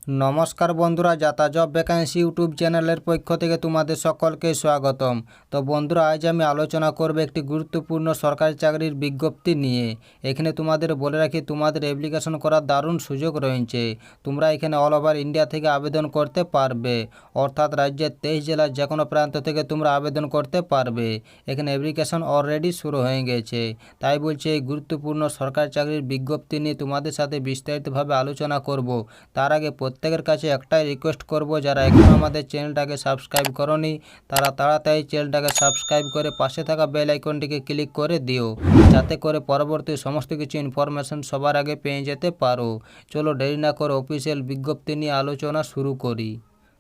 নমস্কার বন্ধুরা, যাতা জব ভ্যাকেন্সি ইউটিউব চ্যানেলের পক্ষ থেকে তোমাদের সকলকে স্বাগতম। তো বন্ধুরা, আজ আমি আলোচনা করব একটি গুরুত্বপূর্ণ সরকারি চাকরির বিজ্ঞপ্তি নিয়ে। এখানে তোমাদের বলে রাখি, তোমাদের অ্যাপ্লিকেশন করার দারুণ সুযোগ রয়েছে। তোমরা এখানে অল ওভার ইন্ডিয়া থেকে আবেদন করতে পারবে, অর্থাৎ রাজ্যের 23 জেলার যে কোনো প্রান্ত থেকে তোমরা আবেদন করতে পারবে। এখানে অ্যাপ্লিকেশন অলরেডি শুরু হয়ে গেছে। তাই বলছে, এই গুরুত্বপূর্ণ সরকারি চাকরির বিজ্ঞপ্তি নিয়ে তোমাদের সাথে বিস্তারিতভাবে আলোচনা করব। তার আগে প্রত্যেকের কাছে একটাই রিকোয়েস্ট করব, যারা এখনও আমাদের চ্যানেলটাকে সাবস্ক্রাইব করনি তারা তাড়াতাড়ি চ্যানেলটাকে সাবস্ক্রাইব করে পাশে থাকা বেল আইকনটিকে ক্লিক করে দিও, যাতে করে পরবর্তী সমস্ত কিছু ইনফরমেশন সবার আগে পেয়ে যেতে পারো। চলো দেরি না করে অফিসিয়াল বিজ্ঞপ্তি নিয়ে আলোচনা শুরু করি।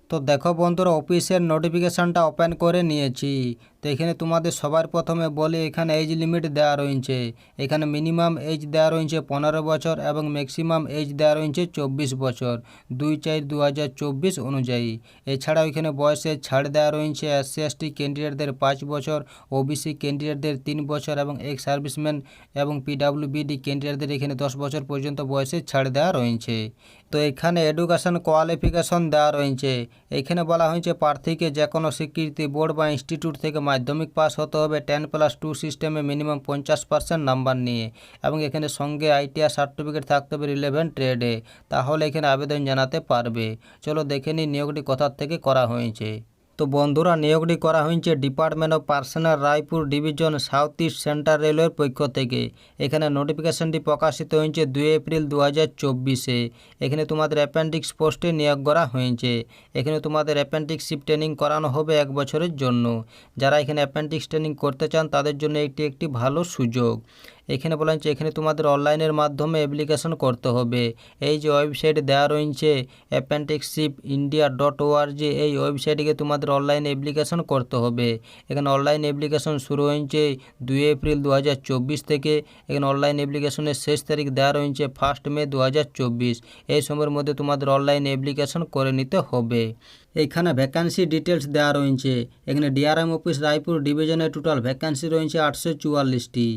তো দেখো বন্ধুরা, অফিসের নোটিফিকেশানটা ওপেন করে নিয়েছি। তো এখানে তোমাদের সবার প্রথমে বলি, এখানে এজ লিমিট দেওয়া রয়েছে। এখানে মিনিমাম এজ দেওয়া রয়েছে 15 বছর এবং ম্যাক্সিমাম এজ দেওয়া রয়েছে 24 বছর, 2/4/2024 অনুযায়ী। এছাড়াও এখানে বয়সের ছাড় দেওয়া রয়েছে। SC/ST ক্যান্ডিডেটদের 5 বছর, OBC ক্যান্ডিডেটদের 3 বছর এবং এক্স সার্ভিসম্যান এবং PWBD ক্যান্ডিডেটদের এখানে 10 বছর পর্যন্ত বয়সের ছাড় দেওয়া রয়েছে। তো এখানে এডুকেশন কোয়ালিফিকেশন দেওয়া রয়েছে। এখানে বলা হয়েছে, প্রার্থীকে যে কোনো স্বীকৃতি বোর্ড বা ইনস্টিটিউট থেকে মাধ্যমিক পাস হতে হবে 10+2 সিস্টেমে মিনিমাম 50% নাম্বার নিয়ে, এবং এখানে সঙ্গে ITR সার্টিফিকেট থাকতে হবে রিলেভেন্ট ট্রেডে। তাহলে এখানে আবেদন জানাতে পারবে। চলো দেখে নিই নিয়োগটি কোথা থেকে করা হয়েছে। তো বন্ধুরা, নিয়োগটি করা হয়েছে department of personal, Raipur division, south east central রেলওয়ের পক্ষ থেকে। এখানে নোটিফিকেশনটি প্রকাশিত হয়েছে 2 এপ্রিল 2024-এ। এখানে তোমাদের অ্যাপেন্ডিক্স পোস্টে নিয়োগ করা হয়েছে। এখানে তোমাদের অ্যাপেন্ডিক্সশিপ ট্রেনিং করানো হবে 1 বছরের জন্য। যারা এখানে অ্যাপেন্ডিক্স ট্রেনিং করতে চান তাদের জন্য এটি একটি ভালো সুযোগ। এখানে বলা হয়েছে, এখানে তোমাদের অনলাইনের মাধ্যমে অ্যাপ্লিকেশন করতে হবে। এই যে ওয়েবসাইট দেওয়া রয়েছে apprenticeshippindia.org, এই ওয়েবসাইটে তোমাদের অনলাইনে অ্যাপ্লিকেশন করতে হবে। এখানে অনলাইন অ্যাপ্লিকেশন শুরু হয়েছে 2 এপ্রিল 2024 থেকে। এখানে অনলাইন অ্যাপ্লিকেশনের শেষ তারিখ দেওয়া রয়েছে 1 মে 2024। এই সময়ের মধ্যে তোমাদের অনলাইন অ্যাপ্লিকেশন করে নিতে হবে। এখানে ভ্যাকান্সি ডিটেলস দেওয়া রয়েছে। এখানে DRM অফিস রায়পুর ডিভিশনের টোটাল ভ্যাকান্সি রয়েছে 844টি।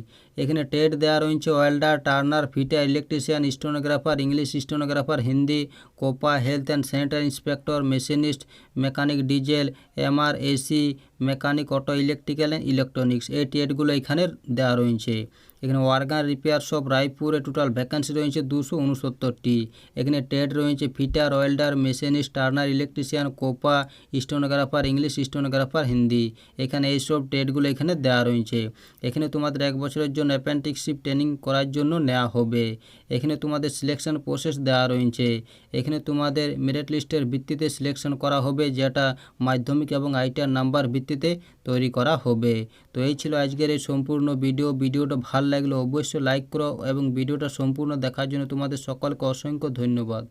এখানে ট্রেড দেওয়া রয়েছে welder, turner, fitter, electrician, stenographer, English stenographer, Hindi, COPA, health and sanitary inspector, machinist, mechanic diesel, MR, AC, mechanic, auto, electrical and electronics, এই ট্রেডগুলো এখানে দেওয়া রয়েছে। এখানে ওয়ার্কার রিপেয়ার শপ রায়পুরে টোটাল ভ্যাকান্সি রয়েছে 269টি। এখানে ট্রেড রয়েছে fitter, welder, machinist, turner, electrician, COPA, stenographer, English stenographer, Hindi. এখানে এইসব ট্রেডগুলো এখানে দেওয়া রয়েছে। এখানে তোমাদের 1 বছরের জন্য অ্যাপেন্টিসশিপ ট্রেনিং করার জন্য নেওয়া হবে। এখানে তোমাদের সিলেকশন প্রসেস দেওয়া রয়েছে। এখানে তোমাদের মেরিট লিস্টের ভিত্তিতে সিলেকশন করা হবে, যেটা মাধ্যমিক এবং ITR নাম্বার ভিত্তিতে তৈরি করা হবে। তো এই ছিল আজকের এই সম্পূর্ণ ভিডিওটা ভালো লাগলে অবশ্যই লাইক করো এবং ভিডিওটা সম্পূর্ণ দেখার জন্য তোমাদের সকলকে অসংখ্য ধন্যবাদ।